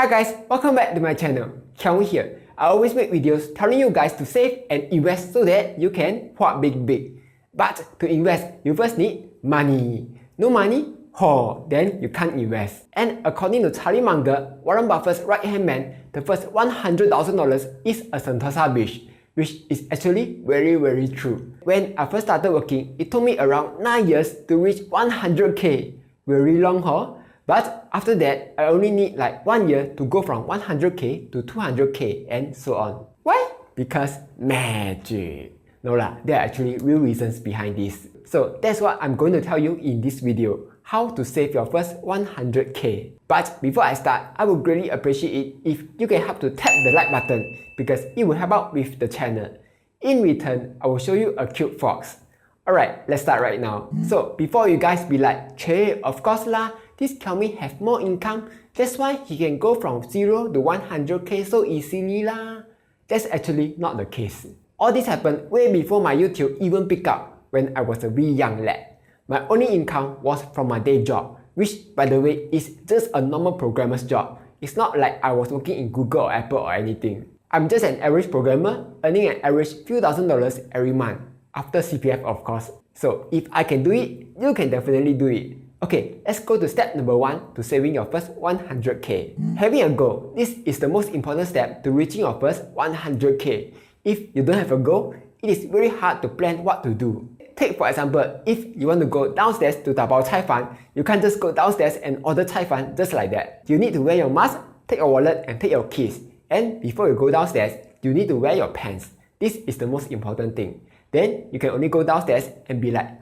Hi guys, welcome back to my channel. Kelvin here. I always make videos telling you guys to save and invest so that you can what big. But to invest, you first need money. No money? Then you can't invest. And according to Munger, Warren Buffett's right-hand man, the first $100,000 is a Sentosa beach, which is actually very true. When I first started working, it took me around 9 years to reach 100k. Very long, But after that, I only need like 1 year to go from 100k to 200k and so on. Why? Because magic. No lah, there are actually real reasons behind this. So that's what I'm going to tell you in this video. How to save your first 100k. But before I start, I would greatly appreciate it if you can help to tap the like button because it will help out with the channel. In return, I will show you a cute fox. Alright, let's start right now. So before you guys be like, "Che, of course lah, this Kelvin have more income, that's why he can go from 0 to 100k so easily lah." That's actually not the case. All this happened way before my YouTube even picked up when I was a wee young lad. My only income was from my day job, which by the way is just a normal programmer's job. It's not like I was working in Google or Apple or anything. I'm just an average programmer earning an average few $1,000s every month, after CPF of course. So if I can do it, you can definitely do it. Okay, let's go to step number 1 to saving your first 100k. Having a goal. This is the most important step to reaching your first 100k. If you don't have a goal, it is very hard to plan what to do. Take for example, if you want to go downstairs to dabao cai fan, you can't just go downstairs and order cai fan just like that. You need to wear your mask, take your wallet and take your keys. And before you go downstairs, you need to wear your pants. This is the most important thing. Then you can only go downstairs and be like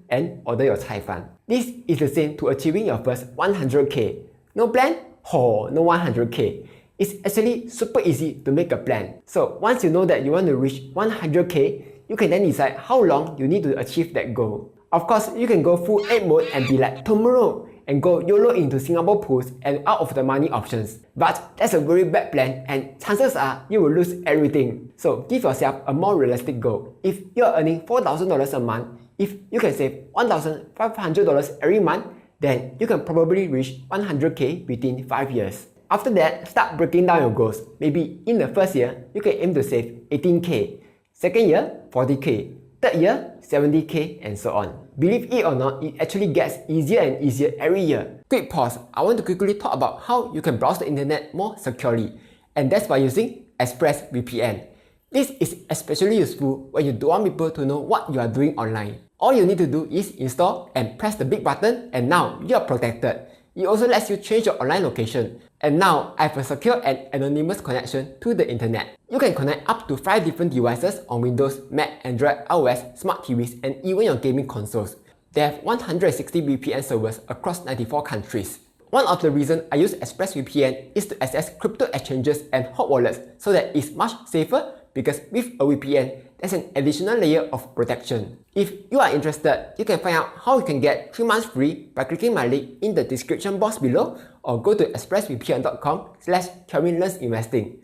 and order your cai fan. This is the same to achieving your first 100k. No plan? No 100k. It's actually super easy to make a plan. So once you know that you want to reach 100k, you can then decide how long you need to achieve that goal. Of course, you can go full 8 mode and be like tomorrow and go YOLO into Singapore pools and out of the money options. But that's a very bad plan and chances are you will lose everything. So give yourself a more realistic goal. If you're earning $4,000 a month, if you can save $1,500 every month, then you can probably reach 100k within 5 years. After that, start breaking down your goals. Maybe in the first year, you can aim to save 18k. Second year, 40k. Third year, 70k and so on. Believe it or not, it actually gets easier and easier every year. Quick pause, I want to quickly talk about how you can browse the internet more securely. And that's by using ExpressVPN. This is especially useful when you don't want people to know what you are doing online. All you need to do is install and press the big button and now you are protected. It also lets you change your online location. And now I have a secure and anonymous connection to the internet. You can connect up to 5 different devices on Windows, Mac, Android, iOS, smart TVs, and even your gaming consoles. They have 160 VPN servers across 94 countries. One of the reasons I use ExpressVPN is to access crypto exchanges and hot wallets so that it's much safer because with a VPN, there's an additional layer of protection. If you are interested, you can find out how you can get 3 months free by clicking my link in the description box below or go to expressvpn.com/KelvinLearnsInvesting.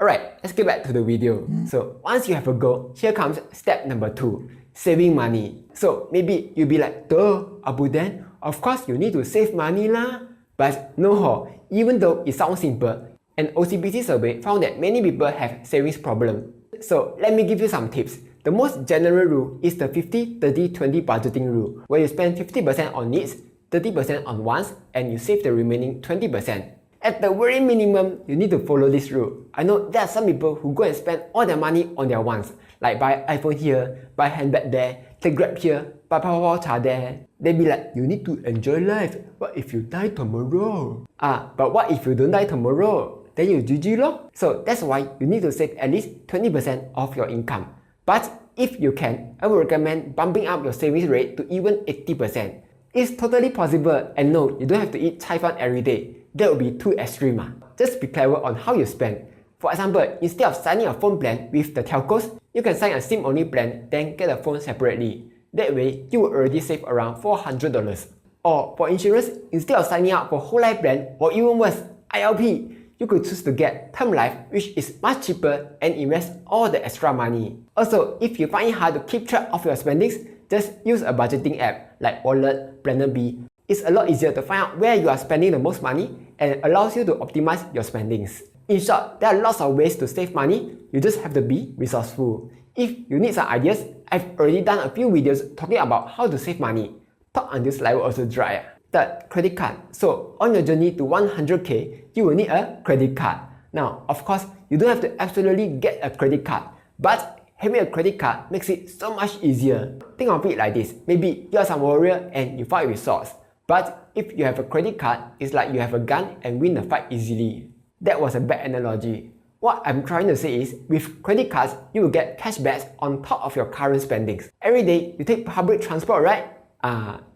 Alright, let's get back to the video. So once you have a goal, here comes step number 2, saving money. So maybe you'll be like, duh, Abu Dan, of course you need to save money lah. But no, even though it sounds simple, an OCBC survey found that many people have savings problem. So let me give you some tips. The most general rule is the 50-30-20 budgeting rule, where you spend 50% on needs, 30% on wants, and you save the remaining 20%. At the very minimum, you need to follow this rule. I know there are some people who go and spend all their money on their wants, like buy iPhone here, buy handbag there, take Grab here, buy cha there. They be like, you need to enjoy life. What if you die tomorrow? But what if you don't die tomorrow? Then you GG lor. So that's why you need to save at least 20% of your income. But if you can, I would recommend bumping up your savings rate to even 80%. It's totally possible, and no, you don't have to eat cai fan every day. That would be too extreme. Just be clever on how you spend. For example, instead of signing a phone plan with the telcos, you can sign a SIM-only plan, then get a phone separately. That way, you will already save around $400. Or for insurance, instead of signing up for whole life plan, or even worse, ILP, you could choose to get term life, which is much cheaper and invest all the extra money. Also, if you find it hard to keep track of your spendings, just use a budgeting app like Wallet, Planner B. It's a lot easier to find out where you are spending the most money and allows you to optimize your spendings. In short, there are lots of ways to save money, you just have to be resourceful. If you need some ideas, I've already done a few videos talking about how to save money. Talk until slide will also dry. Third, credit card. So on your journey to 100k, you will need a credit card. Now, of course, you don't have to absolutely get a credit card, but having a credit card makes it so much easier. Think of it like this. Maybe you're some warrior and you fight with swords. But if you have a credit card, it's like you have a gun and win the fight easily. That was a bad analogy. What I'm trying to say is, with credit cards, you will get cashbacks on top of your current spendings. Every day, you take public transport, right?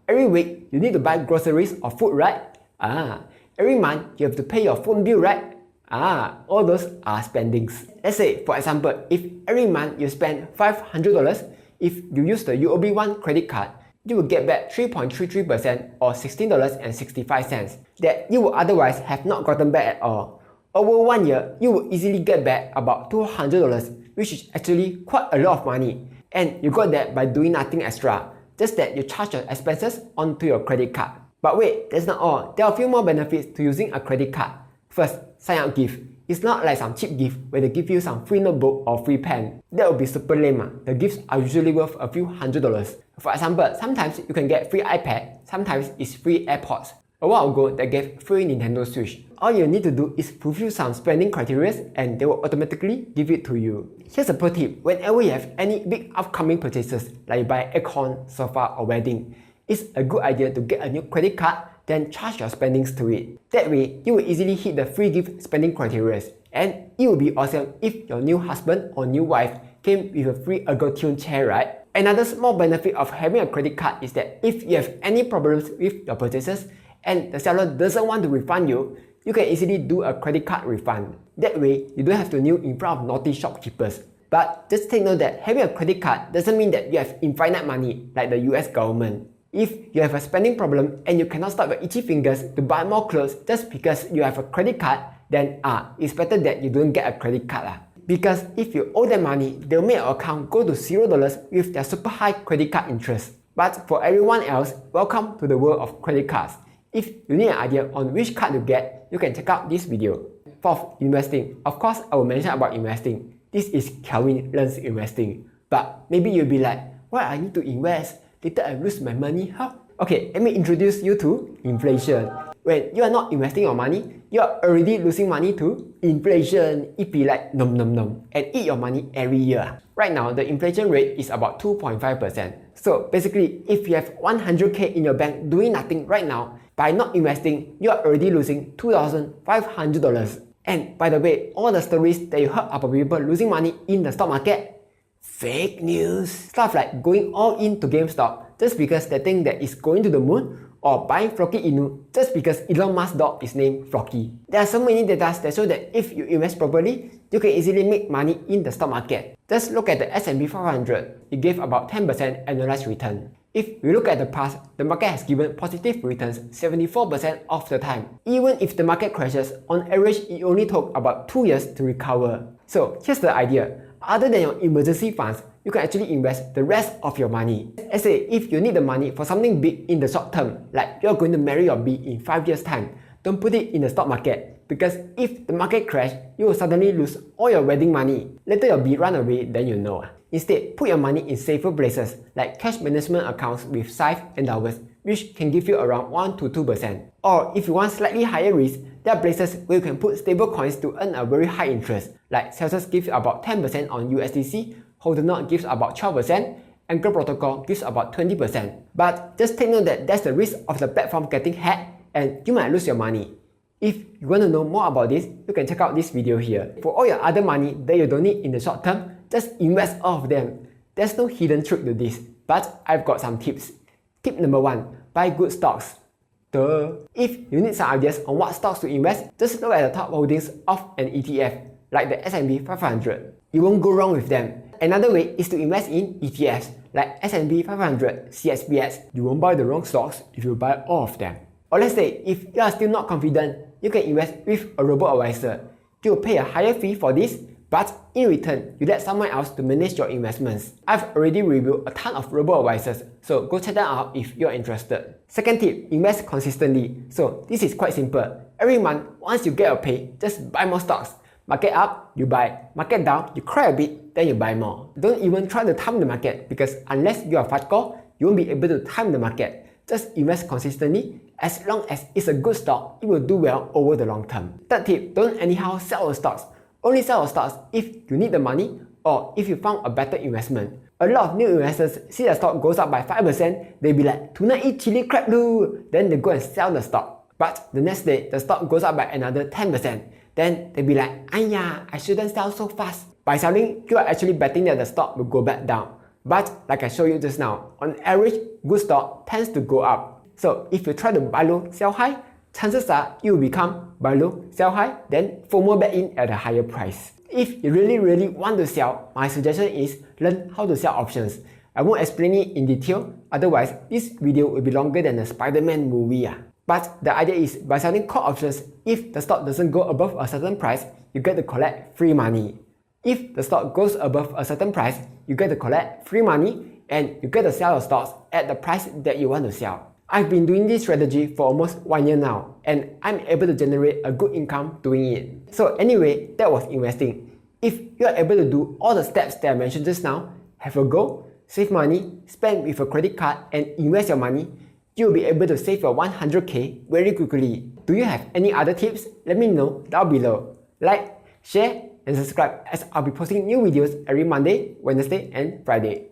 Every week, you need to buy groceries or food, right? Every month, you have to pay your phone bill, right? All those are spendings. Let's say, for example, if every month you spend $500, if you use the UOB One credit card, you will get back 3.33% or $16.65 that you would otherwise have not gotten back at all. Over 1 year, you will easily get back about $200, which is actually quite a lot of money. And you got that by doing nothing extra, just that you charge your expenses onto your credit card. But wait, that's not all. There are a few more benefits to using a credit card. First, sign up gift. It's not like some cheap gift where they give you some free notebook or free pen. That would be super lame. The gifts are usually worth a few $100s. For example, sometimes you can get free iPad, sometimes it's free AirPods. A while ago, they gave free Nintendo Switch. All you need to do is fulfill some spending criteria and they will automatically give it to you. Here's a pro tip. Whenever you have any big upcoming purchases, like you buy aircon, sofa or wedding, it's a good idea to get a new credit card, then charge your spendings to it. That way, you will easily hit the free gift spending criteria. And it would be awesome if your new husband or new wife came with a free ergo-tuned chair, right? Another small benefit of having a credit card is that if you have any problems with your purchases and the seller doesn't want to refund you, you can easily do a credit card refund. That way, you don't have to kneel in front of naughty shopkeepers. But just take note that having a credit card doesn't mean that you have infinite money like the US government. If you have a spending problem and you cannot stop your itchy fingers to buy more clothes just because you have a credit card, then it's better that you don't get a credit card. Because if you owe them money, they'll make your account go to $0 with their super high credit card interest. But for everyone else, welcome to the world of credit cards. If you need an idea on which card to get, you can check out this video. Fourth, investing. Of course, I will mention about investing. This is Kelvin Learns Investing. But maybe you'll be like, why I need to invest? Later I lose my money, how? Okay, let me introduce you to inflation. When you are not investing your money, you are already losing money to inflation. It be like nom nom nom and eat your money every year. Right now, the inflation rate is about 2.5%. So basically, if you have 100k in your bank doing nothing right now, by not investing, you are already losing $2,500. And by the way, all the stories that you heard about people losing money in the stock market, fake news. Stuff like going all in to GameStop just because they think that it's going to the moon, or buying Flocky Inu just because Elon Musk's dog is named Flocky. There are so many data that show that if you invest properly, you can easily make money in the stock market. Just look at the S&P 500. It gave about 10% annualized return. If we look at the past, the market has given positive returns 74% of the time. Even if the market crashes, on average it only took about 2 years to recover. So here's the idea. Other than your emergency funds, you can actually invest the rest of your money. Let's say if you need the money for something big in the short term, like you're going to marry your bee in 5 years time, don't put it in the stock market. Because if the market crashes, you will suddenly lose all your wedding money. Later your bee run away, then you know. Instead, put your money in safer places like cash management accounts with safe endowments, which can give you around 1 to 2%. Or if you want slightly higher risk, there are places where you can put stable coins to earn a very high interest, like Celsius gives about 10% on USDC, Hodlnaut gives about 12%, Anchor Protocol gives about 20%. But just take note that there's the risk of the platform getting hacked and you might lose your money. If you want to know more about this, you can check out this video here. For all your other money that you don't need in the short term, just invest all of them. There's no hidden trick to this, but I've got some tips. Tip number 1, buy good stocks. Duh. If you need some ideas on what stocks to invest, just look at the top holdings of an ETF, like the S&P 500. You won't go wrong with them. Another way is to invest in ETFs, like S&P 500, CSPX. You won't buy the wrong stocks if you buy all of them. Or let's say, if you are still not confident, you can invest with a robo-advisor. You will pay a higher fee for this, but in return, you let someone else to manage your investments. I've already reviewed a ton of robo-advisors, so go check them out if you're interested. Second tip, invest consistently. So this is quite simple. Every month, once you get your pay, just buy more stocks. Market up, you buy. Market down, you cry a bit, then you buy more. Don't even try to time the market because unless you are hardcore, you won't be able to time the market. Just invest consistently. As long as it's a good stock, it will do well over the long term. Third tip, don't anyhow sell your stocks. Only sell your stocks if you need the money or if you found a better investment. A lot of new investors see the stock goes up by 5%, they be like, tonight eat chili crab loo. Then they go and sell the stock. But the next day, the stock goes up by another 10%. Then they be like, Aiya, I shouldn't sell so fast. By selling, you are actually betting that the stock will go back down. But like I showed you just now, on average, good stock tends to go up. So if you try to buy low, sell high, chances are you will become buy low, sell high, then FOMO back in at a higher price. If you really want to sell, my suggestion is learn how to sell options. I won't explain it in detail, otherwise this video will be longer than the Spider-Man movie. But the idea is by selling call options, if the stock doesn't go above a certain price, you get to collect free money. If the stock goes above a certain price, you get to collect free money and you get to sell your stocks at the price that you want to sell. I've been doing this strategy for almost 1 year now and I'm able to generate a good income doing it. So anyway, that was investing. If you are able to do all the steps that I mentioned just now, have a goal, save money, spend with a credit card and invest your money, you'll be able to save your 100k very quickly. Do you have any other tips? Let me know down below. Like, share and subscribe as I'll be posting new videos every Monday, Wednesday and Friday.